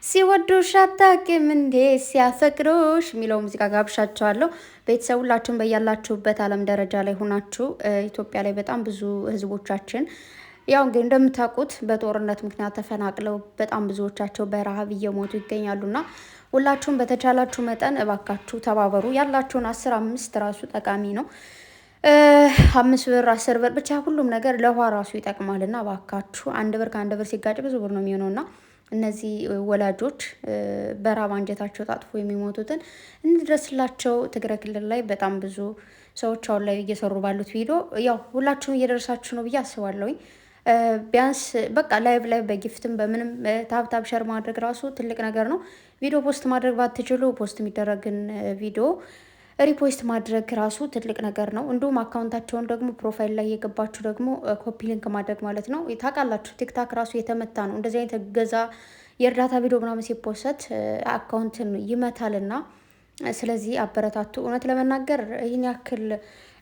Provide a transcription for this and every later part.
ሲወዱሽ አታውቂም እንዴ ሲያፈቅሩሽ የሚለው ሙዚቃ ጋብሻቸዋለሁ። ቤተሰብ ሁላችሁም በያላችሁበት ዓለም ደረጃ ላይ ሆናችሁ ኢትዮጵያ ላይ በጣም ብዙ ህዝቦቻችን ያው እንግዲህ እንደምታውቁት በጦርነት ምክንያት ተፈናቅለው በጣም ብዙዎቻቸው በረሃብ እየሞቱ ይገኛሉና ሁላችሁም በተቻላችሁ መጠን እባካችሁ ተባበሩ። ያላችሁን 15 ራሱ ጠቃሚ ነው። 5 ብር 10 ብር ብቻ ሁሉም ነገር ለውሃ ራሱ ይጠቅማልና እባካችሁ 1 ብር ከ1 ብር ሲጋጭ ብዙ ብር ነው የሚሆነውና እነዚህ ወላጆች በራብ አንጀታቸው ታጥፎ የሚሞቱትን እንድረስላቸው። ትግራይ ክልል ላይ በጣም ብዙ ሰዎች አሁን ላይ እየሰሩ ባሉት ቪዲዮ ያው ሁላችሁም እየደረሳችሁ ነው ብዬ አስባለሁኝ። ቢያንስ በቃ ላይቭ ላይ በጊፍትም በምንም ታብታብ ሸር ማድረግ ራሱ ትልቅ ነገር ነው። ቪዲዮ ፖስት ማድረግ ባትችሉ ፖስት የሚደረግን ቪዲዮ ሪፖስት ማድረግ ራሱ ትልቅ ነገር ነው። እንዲሁም አካውንታቸውን ደግሞ ፕሮፋይል ላይ የገባችሁ ደግሞ ኮፒ ሊንክ ማድረግ ማለት ነው። ታውቃላችሁ ቲክታክ ራሱ የተመታ ነው። እንደዚህ አይነት እገዛ የእርዳታ ቪዲዮ ምናምን ሲፖሰት አካውንትን ይመታልና ስለዚህ አበረታቱ። እውነት ለመናገር ይህን ያክል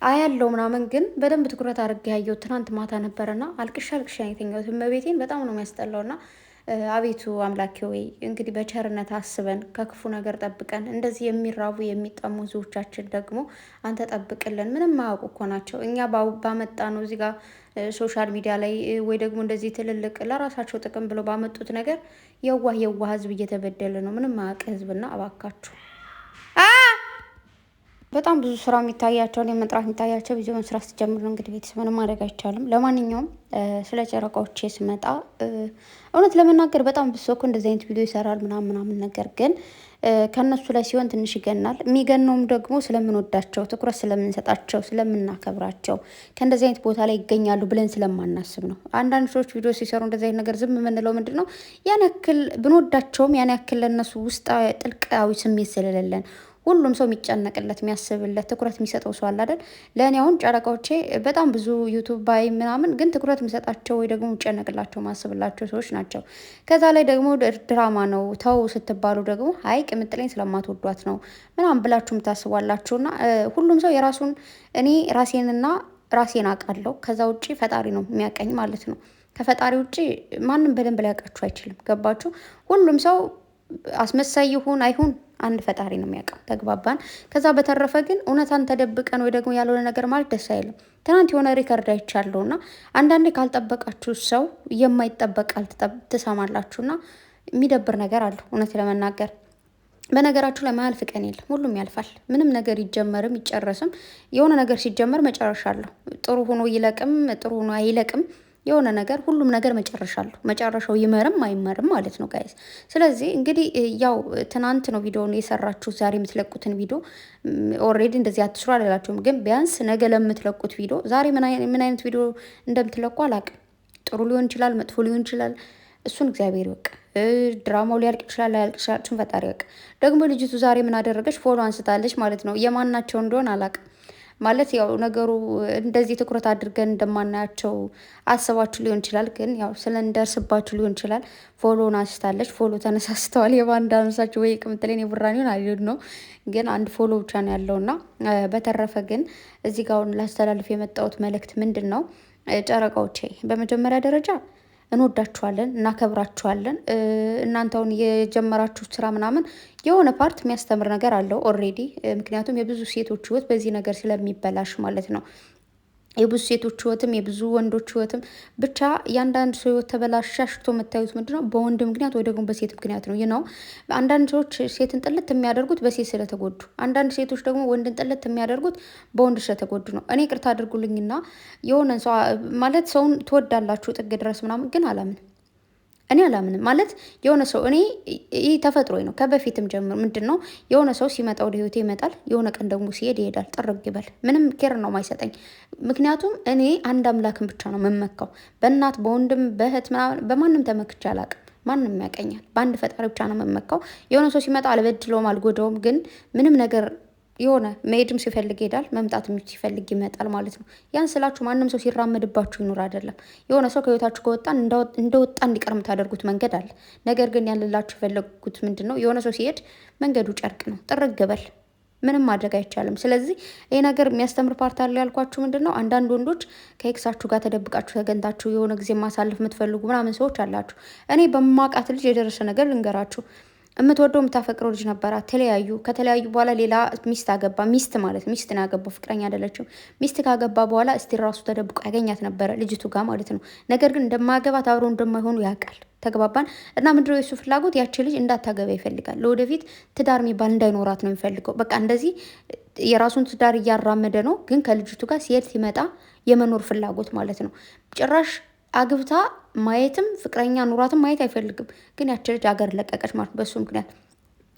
አያለው ምናምን ግን በደንብ ትኩረት አድርጌ ያየሁት ትናንት ማታ ነበረና አልቅሻ የተኛሁት እመቤቴን በጣም ነው የሚያስጠላውና አቤቱ አምላኬ ወይ እንግዲህ በቸርነት አስበን ከክፉ ነገር ጠብቀን። እንደዚህ የሚራቡ የሚጠሙ ህዝቦቻችን ደግሞ አንተ ጠብቅልን። ምንም ማያውቁ እኮ ናቸው። እኛ ባመጣ ነው እዚህ ጋር ሶሻል ሚዲያ ላይ ወይ ደግሞ እንደዚህ ትልልቅ ለራሳቸው ጥቅም ብለው ባመጡት ነገር የዋህ ህዝብ እየተበደለ ነው። ምንም ማያውቅ ህዝብና እባካችሁ በጣም ብዙ ስራ የሚታያቸውን የመጥራት የሚታያቸው ቪዲዮ መስራት ስትጀምር ነው። እንግዲህ ቤተሰብ ምንም ማድረግ አይቻልም። ለማንኛውም ስለ ጨረቃዎቼ ስመጣ እውነት ለመናገር በጣም ብዙ ሰው እኮ እንደዚህ አይነት ቪዲዮ ይሰራል ምናምን ነገር ግን ከእነሱ ላይ ሲሆን ትንሽ ይገናል። የሚገነውም ደግሞ ስለምንወዳቸው፣ ትኩረት ስለምንሰጣቸው፣ ስለምናከብራቸው ከእንደዚህ አይነት ቦታ ላይ ይገኛሉ ብለን ስለማናስብ ነው። አንዳንድ ሰዎች ቪዲዮ ሲሰሩ እንደዚህ አይነት ነገር ዝም የምንለው ምንድን ነው ያን ያክል ብንወዳቸውም ያን ያክል ለእነሱ ውስጥ ጥልቃዊ ስሜት ስለሌለን ሁሉም ሰው የሚጨነቅለት የሚያስብለት ትኩረት የሚሰጠው ሰው አለ አይደል? ለእኔ አሁን ጨረቃዎቼ በጣም ብዙ ዩቱብ ባይ ምናምን ግን ትኩረት የሚሰጣቸው ወይ ደግሞ የሚጨነቅላቸው ማስብላቸው ሰዎች ናቸው። ከዛ ላይ ደግሞ ድራማ ነው ተው ስትባሉ ደግሞ አይ ቅምጥሌን ስለማትወዷት ነው ምናምን ብላችሁ የምታስቧላችሁና ሁሉም ሰው የራሱን እኔ ራሴን አውቃለሁ። ከዛ ውጭ ፈጣሪ ነው የሚያቀኝ ማለት ነው። ከፈጣሪ ውጭ ማንም በደንብ ሊያውቃችሁ አይችልም። ገባችሁ? ሁሉም ሰው አስመሳይ ይሁን አይሁን አንድ ፈጣሪ ነው የሚያውቀው። ተግባባን? ከዛ በተረፈ ግን እውነታን ተደብቀን ወይ ደግሞ ያልሆነ ነገር ማለት ደስ አይልም። ትናንት የሆነ ሪከርድ አይቻለሁና አንዳንዴ ካልጠበቃችሁ ሰው የማይጠበቃል ትሰማላችሁና የሚደብር ነገር አለው እውነት ለመናገር። በነገራችሁ ላይ ማያልፍ ቀን የለም። ሁሉም ያልፋል። ምንም ነገር ይጀመርም ይጨረስም የሆነ ነገር ሲጀመር መጨረሻ አለው። ጥሩ ሆኖ ይለቅም ጥሩ ሆኖ አይለቅም የሆነ ነገር ሁሉም ነገር መጨረሻ አለው። መጨረሻው ይመርም አይመርም ማለት ነው ጋይስ። ስለዚህ እንግዲህ ያው ትናንት ነው ቪዲዮውን የሰራችሁ። ዛሬ የምትለቁትን ቪዲዮ ኦልሬዲ እንደዚህ አትስሩ አላላችሁም፣ ግን ቢያንስ ነገ ለምትለቁት ቪዲዮ ዛሬ ምን አይነት ቪዲዮ እንደምትለቁ አላውቅም። ጥሩ ሊሆን ይችላል፣ መጥፎ ሊሆን ይችላል። እሱን እግዚአብሔር ይወቅ። ድራማው ሊያልቅ ይችላል፣ ላያልቅ ይችላል። እሱን ፈጣሪ ይወቅ። ደግሞ ልጅቱ ዛሬ ምን አደረገች? ፎሎ አንስታለች ማለት ነው። የማናቸው እንደሆነ አላውቅም። ማለት ያው ነገሩ እንደዚህ ትኩረት አድርገን እንደማናያቸው አስባችሁ ሊሆን ይችላል፣ ግን ያው ስለንደርስባችሁ ሊሆን ይችላል። ፎሎን አንስታለች። ፎሎ ተነሳስተዋል። የባንድ አነሳችሁ ወይ ቅምጥሌን የቡራኒውን አይደል ነው፣ ግን አንድ ፎሎ ብቻ ነው ያለውና በተረፈ ግን እዚህ ጋር ላስተላልፍ የመጣሁት መልእክት ምንድን ነው? ጨረቃዎቼ በመጀመሪያ ደረጃ እንወዳችኋለን፣ እናከብራችኋለን። እናንተውን የጀመራችሁት ስራ ምናምን የሆነ ፓርት የሚያስተምር ነገር አለው ኦልሬዲ። ምክንያቱም የብዙ ሴቶች ህይወት በዚህ ነገር ስለሚበላሽ ማለት ነው። የብዙ ሴቶች ህይወትም የብዙ ወንዶች ህይወትም ብቻ የአንዳንድ ሰው ህይወት ተበላሻሽቶ የምታዩት ምንድነው? በወንድ ምክንያት ወይ ደግሞ በሴት ምክንያት ነው። ይህ ነው አንዳንድ ሰዎች ሴትን ጥልት የሚያደርጉት በሴት ስለተጎዱ፣ አንዳንድ ሴቶች ደግሞ ወንድን ጥልት የሚያደርጉት በወንድ ስለተጎዱ ነው። እኔ ቅርታ አድርጉልኝና የሆነ ሰው ማለት ሰውን ትወዳላችሁ ጥግ ድረስ ምናምን፣ ግን እኔ አላምንም ማለት የሆነ ሰው እኔ ይህ ተፈጥሮ ነው ከበፊትም ጀምሮ ምንድን ነው የሆነ ሰው ሲመጣ ወደ ህይወቴ ይመጣል፣ የሆነ ቀን ደግሞ ሲሄድ ይሄዳል። ጥርግ ይበል ምንም ኬር ነው ማይሰጠኝ። ምክንያቱም እኔ አንድ አምላክን ብቻ ነው የምመካው። በእናት በወንድም በእህት ምናምን በማንም ተመክቼ አላውቅም። ማንም ያቀኛል። በአንድ ፈጣሪ ብቻ ነው የምመካው። የሆነ ሰው ሲመጣ አልበድለውም አልጎዳውም፣ ግን ምንም ነገር የሆነ መሄድም ሲፈልግ ይሄዳል፣ መምጣትም ሲፈልግ ይመጣል ማለት ነው። ያን ስላችሁ ማንም ሰው ሲራመድባችሁ ይኑር አይደለም። የሆነ ሰው ከህይወታችሁ ከወጣን እንደወጣ እንዲቀር የምታደርጉት መንገድ አለ። ነገር ግን ያልላችሁ የፈለጉት ምንድን ነው? የሆነ ሰው ሲሄድ መንገዱ ጨርቅ ነው፣ ጥርግ በል ምንም ማድረግ አይቻልም። ስለዚህ ይሄ ነገር የሚያስተምር ፓርት አለ ያልኳችሁ ምንድነው አንዳንድ ወንዶች ከኤክሳችሁ ጋር ተደብቃችሁ ተገንታችሁ የሆነ ጊዜ ማሳለፍ የምትፈልጉ ምናምን ሰዎች አላችሁ። እኔ በማውቃት ልጅ የደረሰ ነገር ልንገራችሁ። የምትወደው የምታፈቅረው ልጅ ነበራት። ተለያዩ። ከተለያዩ በኋላ ሌላ ሚስት አገባ። ሚስት ማለት ሚስት ነው ያገባው፣ ፍቅረኛ አይደለችም። ሚስት ካገባ በኋላ እስቲ ራሱ ተደብቆ ያገኛት ነበረ ልጅቱ ጋር ማለት ነው። ነገር ግን እንደማገባት አብረው እንደማይሆኑ ያውቃል። ተግባባን። እና ምንድነው የሱ ፍላጎት? ያቺ ልጅ እንዳታገባ ይፈልጋል። ለወደፊት ትዳር የሚባል እንዳይኖራት ነው የሚፈልገው። በቃ እንደዚህ የራሱን ትዳር እያራመደ ነው፣ ግን ከልጅቱ ጋር ሲሄድ ሲመጣ የመኖር ፍላጎት ማለት ነው። ጭራሽ አግብታ ማየትም ፍቅረኛ ኑሯትም ማየት አይፈልግም። ግን ያቺ ልጅ አገር ለቀቀች ማለት በሱ ምክንያት።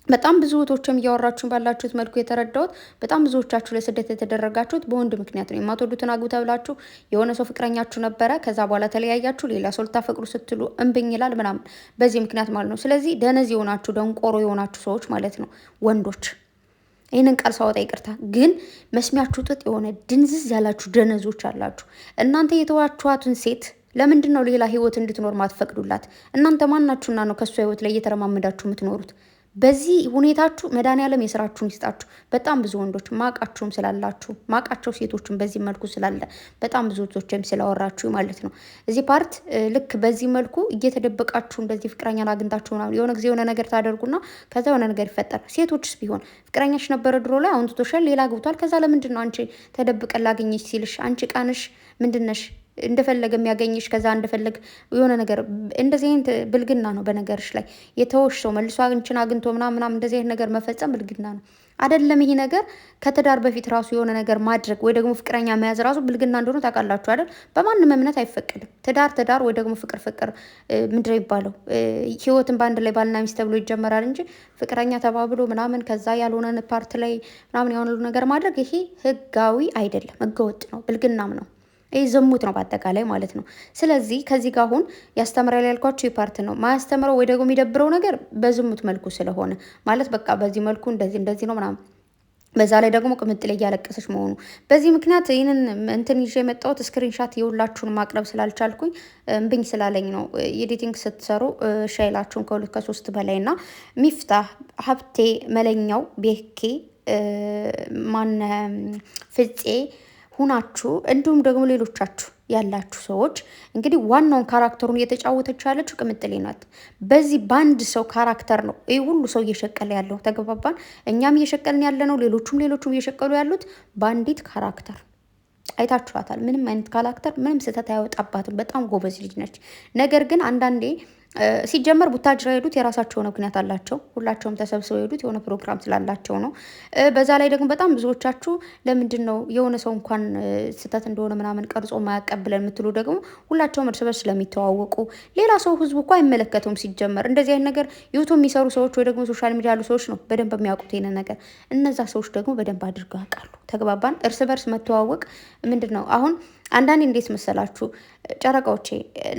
በጣም ብዙ እህቶችም እያወራችሁን ባላችሁት መልኩ የተረዳሁት በጣም ብዙዎቻችሁ ለስደት የተደረጋችሁት በወንድ ምክንያት ነው። የማትወዱትን አግብታ ብላችሁ የሆነ ሰው ፍቅረኛችሁ ነበረ፣ ከዛ በኋላ ተለያያችሁ፣ ሌላ ሰው ልታፈቅሩ ስትሉ እምብኝ ይላል ምናምን፣ በዚህ ምክንያት ማለት ነው። ስለዚህ ደነዝ የሆናችሁ ደንቆሮ የሆናችሁ ሰዎች ማለት ነው ወንዶች፣ ይህንን ቃል ሳወጣ ይቅርታ፣ ግን መስሚያችሁ ጥጥ የሆነ ድንዝዝ ያላችሁ ደነዞች አላችሁ። እናንተ የተዋችኋትን ሴት ለምንድን ነው ሌላ ህይወት እንድትኖር ማትፈቅዱላት? እናንተ ማናችሁና ነው ከእሷ ህይወት ላይ እየተረማመዳችሁ የምትኖሩት? በዚህ ሁኔታችሁ መድኃኒዓለም የስራችሁን ይስጣችሁ። በጣም ብዙ ወንዶች ማቃችሁም ስላላችሁ ማቃቸው ሴቶችን በዚህ መልኩ ስላለ በጣም ብዙ ሴቶችም ስላወራችሁ ማለት ነው። እዚህ ፓርት ልክ በዚህ መልኩ እየተደበቃችሁ እንደዚህ ፍቅረኛ አግኝታችሁ የሆነ ጊዜ የሆነ ነገር ታደርጉና ከዛ የሆነ ነገር ይፈጠራል። ሴቶችስ ቢሆን ፍቅረኛሽ ነበረ ድሮ ላይ አሁን ትቶሻል፣ ሌላ አግብቷል። ከዛ ለምንድን ነው አንቺ ተደብቀን ላገኘች ሲልሽ አንቺ ቃንሽ ምንድነሽ? እንደፈለገ የሚያገኝሽ ከዛ እንደፈለግ የሆነ ነገር እንደዚህ አይነት ብልግና ነው። በነገርሽ ላይ የተወሽ ሰው መልሶ አንቺን አግኝቶ ምናምን እንደዚህ አይነት ነገር መፈጸም ብልግና ነው አይደለም? ይሄ ነገር ከትዳር በፊት ራሱ የሆነ ነገር ማድረግ ወይ ደግሞ ፍቅረኛ መያዝ ራሱ ብልግና እንደሆነ ታውቃላችሁ አይደል? በማንም እምነት አይፈቀድም። ትዳር ወይ ደግሞ ፍቅር ምንድነው ይባለው? ህይወትን በአንድ ላይ ባልና ሚስት ተብሎ ይጀመራል እንጂ ፍቅረኛ ተባብሎ ምናምን ከዛ ያልሆነ ፓርት ላይ ምናምን የሆነ ነገር ማድረግ ይሄ ህጋዊ አይደለም፣ ህገወጥ ነው፣ ብልግናም ነው። ይህ ዝሙት ነው በአጠቃላይ ማለት ነው። ስለዚህ ከዚህ ጋር አሁን ያስተምራል ያልኳቸው የፓርት ነው ማያስተምረው ወይ ደግሞ የሚደብረው ነገር በዝሙት መልኩ ስለሆነ ማለት በቃ በዚህ መልኩ እንደዚህ ነው ምናምን፣ በዛ ላይ ደግሞ ቅምጥል እያለቀሰች መሆኑ በዚህ ምክንያት ይህንን እንትን ይዤ የመጣሁት ስክሪንሻት የሁላችሁን ማቅረብ ስላልቻልኩኝ እምብኝ ስላለኝ ነው። ኤዲቲንግ ስትሰሩ ሻይላችሁን ከሁለት ከሶስት በላይ እና ሚፍታህ ሀብቴ መለኛው ቤኬ ማነ ፍፄ ሁናችሁ እንዲሁም ደግሞ ሌሎቻችሁ ያላችሁ ሰዎች እንግዲህ ዋናውን ካራክተሩን እየተጫወተች ያለችው ቅምጥሌ ናት። በዚህ በአንድ ሰው ካራክተር ነው ይህ ሁሉ ሰው እየሸቀለ ያለው። ተግባባን? እኛም እየሸቀልን ያለ ነው፣ ሌሎቹም እየሸቀሉ ያሉት በአንዲት ካራክተር። አይታችኋታል። ምንም አይነት ካራክተር ምንም ስህተት አያወጣባትም። በጣም ጎበዝ ልጅ ነች። ነገር ግን አንዳንዴ ሲጀመር ቡታጅራ ሄዱት የራሳቸው ምክንያት አላቸው። ሁላቸውም ተሰብስበው ሄዱት የሆነ ፕሮግራም ስላላቸው ነው። በዛ ላይ ደግሞ በጣም ብዙዎቻችሁ ለምንድን ነው የሆነ ሰው እንኳን ስህተት እንደሆነ ምናምን ቀርጾ ማያቀብለን የምትሉ ደግሞ ሁላቸውም እርስ በርስ ስለሚተዋወቁ ሌላ ሰው ህዝቡ እኮ አይመለከተውም። ሲጀመር እንደዚህ አይነት ነገር ዩቱብ የሚሰሩ ሰዎች ወይ ደግሞ ሶሻል ሚዲያ ያሉ ሰዎች ነው በደንብ የሚያውቁት ይሄንን ነገር። እነዛ ሰዎች ደግሞ በደንብ አድርገው ያውቃሉ። ተግባባን? እርስ በርስ መተዋወቅ ምንድን ነው አሁን አንዳንዴ እንዴት መሰላችሁ ጨረቃዎቼ፣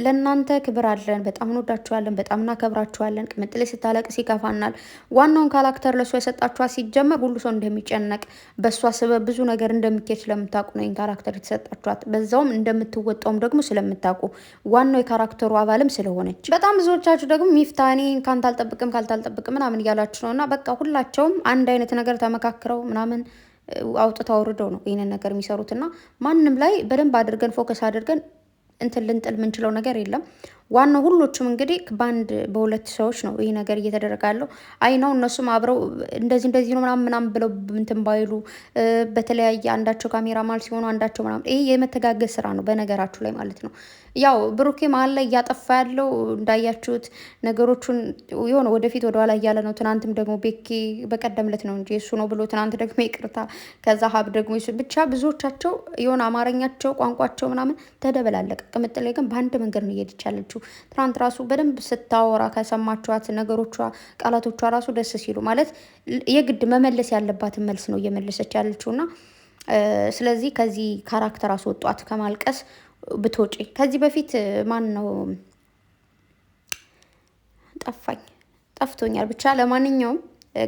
ለእናንተ ክብር አለን፣ በጣም እንወዳችኋለን፣ በጣም እናከብራችኋለን። ቅምጥሌ ስታለቅስ ይከፋናል። ዋናውን ካራክተር ለእሷ የሰጣችኋት ሲጀመር ሁሉ ሰው እንደሚጨነቅ በእሷ ስበብ ብዙ ነገር እንደሚኬድ ስለምታውቁ ነው ይህን ካራክተር የተሰጣችኋት። በዛውም እንደምትወጣውም ደግሞ ስለምታውቁ ዋናው የካራክተሩ አባልም ስለሆነች። በጣም ብዙዎቻችሁ ደግሞ ሚፍታኔ ካልታልጠብቅም ምናምን እያላችሁ ነው። እና በቃ ሁላቸውም አንድ አይነት ነገር ተመካክረው ምናምን አውጥተው አውርደው ነው ይህንን ነገር የሚሰሩት። እና ማንም ላይ በደንብ አድርገን ፎከስ አድርገን እንትን ልንጥል የምንችለው ነገር የለም። ዋናው ሁሎችም እንግዲህ በአንድ በሁለት ሰዎች ነው ይህ ነገር እየተደረገ ያለው። አይ ነው እነሱም አብረው እንደዚህ ነው ምናምን ብለው እንትን ባይሉ በተለያየ አንዳቸው ካሜራ ማል ሲሆኑ አንዳቸው ምናምን፣ ይሄ የመተጋገዝ ስራ ነው በነገራችሁ ላይ ማለት ነው። ያው ብሩኬ መሀል ላይ እያጠፋ ያለው እንዳያችሁት ነገሮቹን የሆነ ወደፊት ወደኋላ እያለ ነው። ትናንትም ደግሞ ቤኪ በቀደምለት ነው እንጂ እሱ ነው ብሎ ትናንት ደግሞ ይቅርታ፣ ከዛ ሀብ ደግሞ ብቻ ብዙዎቻቸው የሆነ አማርኛቸው ቋንቋቸው ምናምን ተደበላለቀ። ቅምጥሌ ግን በአንድ መንገድ ነው እየሄደች ያለችው። ትናንት ራሱ በደንብ ስታወራ ከሰማችኋት ነገሮቿ፣ ቃላቶቿ ራሱ ደስ ሲሉ ማለት የግድ መመለስ ያለባትን መልስ ነው እየመለሰች ያለችው እና ስለዚህ ከዚህ ካራክተር አስወጧት ከማልቀስ ብትወጪ። ከዚህ በፊት ማን ነው ጠፍቶኛል። ብቻ ለማንኛውም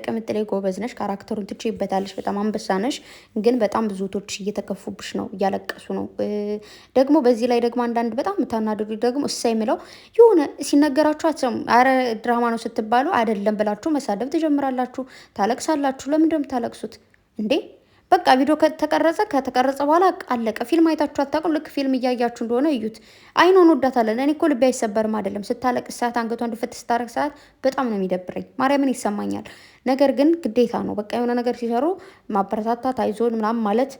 ቅምጥሌ ጎበዝ ነሽ፣ ካራክተሩን ትችይበታለሽ፣ በጣም አንበሳ ነሽ። ግን በጣም ብዙ ቶች እየተከፉብሽ ነው፣ እያለቀሱ ነው። ደግሞ በዚህ ላይ ደግሞ አንዳንድ በጣም የምታናድዱ ደግሞ እሳይ የምለው የሆነ ሲነገራችሁ አትሰሙ። አረ ድራማ ነው ስትባሉ አይደለም ብላችሁ መሳደብ ትጀምራላችሁ፣ ታለቅሳላችሁ። ለምንድን ነው የምታለቅሱት? እንዴ? በቃ ቪዲዮ ከተቀረጸ በኋላ አለቀ። ፊልም አይታችሁ አታውቁም? ልክ ፊልም እያያችሁ እንደሆነ እዩት። አይኗን ወዳታለን። እኔ እኮ ልቤ አይሰበርም አይደለም። ስታለቅስ ሰዓት፣ አንገቷን ድፍት ስታረግ ሰዓት በጣም ነው የሚደብረኝ። ማርያምን ይሰማኛል። ነገር ግን ግዴታ ነው። በቃ የሆነ ነገር ሲሰሩ ማበረታታት፣ አይዞን ምናምን ማለት።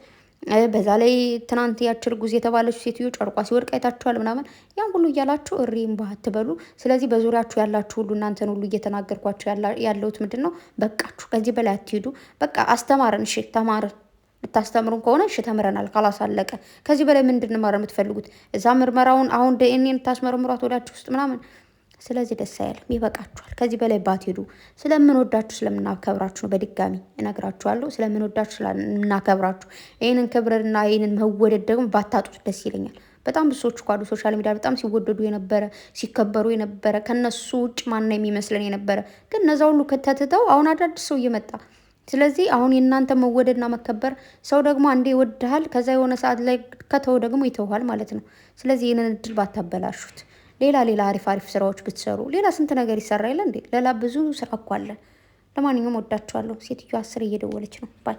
በዛ ላይ ትናንት ያች እርጉዝ የተባለች ሴትዮ ጨርቋ ሲወድቅ አይታችኋል ምናምን። ያን ሁሉ እያላችሁ እሪም ባትበሉ። ስለዚህ በዙሪያችሁ ያላችሁ ሁሉ እናንተን ሁሉ እየተናገርኳችሁ ያለሁት ምንድን ነው? በቃችሁ፣ ከዚህ በላይ አትሄዱ። በቃ አስተማረን። እሺ ተማርን። ልታስተምሩን ከሆነ እሺ ተምረናል። ካላሳለቀ ከዚህ በላይ ምንድን ማረ የምትፈልጉት? እዛ ምርመራውን አሁን ዲኤንኤን ታስመረምሯት ወዳችሁ ውስጥ ምናምን። ስለዚህ ደስ አይልም፣ ይበቃችኋል። ከዚህ በላይ ባትሄዱ። ስለምንወዳችሁ ስለምናከብራችሁ ነው። በድጋሚ እነግራችኋለሁ፣ ስለምንወዳችሁ ስለምናከብራችሁ። ይህንን ክብርና ይህንን መወደድ ደግሞ ባታጡት ደስ ይለኛል። በጣም ብዙ ሰዎች እኮ አሉ ሶሻል ሚዲያ በጣም ሲወደዱ የነበረ ሲከበሩ የነበረ ከነሱ ውጭ ማን ነው የሚመስለን የነበረ። ግን እነዛ ሁሉ ከተትተው አሁን አዳዲስ ሰው እየመጣ ስለዚህ አሁን የእናንተ መወደድና መከበር ሰው ደግሞ አንዴ ይወድሃል፣ ከዛ የሆነ ሰዓት ላይ ከተው ደግሞ ይተውሃል ማለት ነው። ስለዚህ ይህንን እድል ባታበላሹት። ሌላ አሪፍ አሪፍ ስራዎች ብትሰሩ። ሌላ ስንት ነገር ይሰራ የለ እንዴ? ሌላ ብዙ ስራ እኮ አለ። ለማንኛውም ወዳችኋለሁ። ሴትዮዋ 10 እየደወለች ነው። ባይ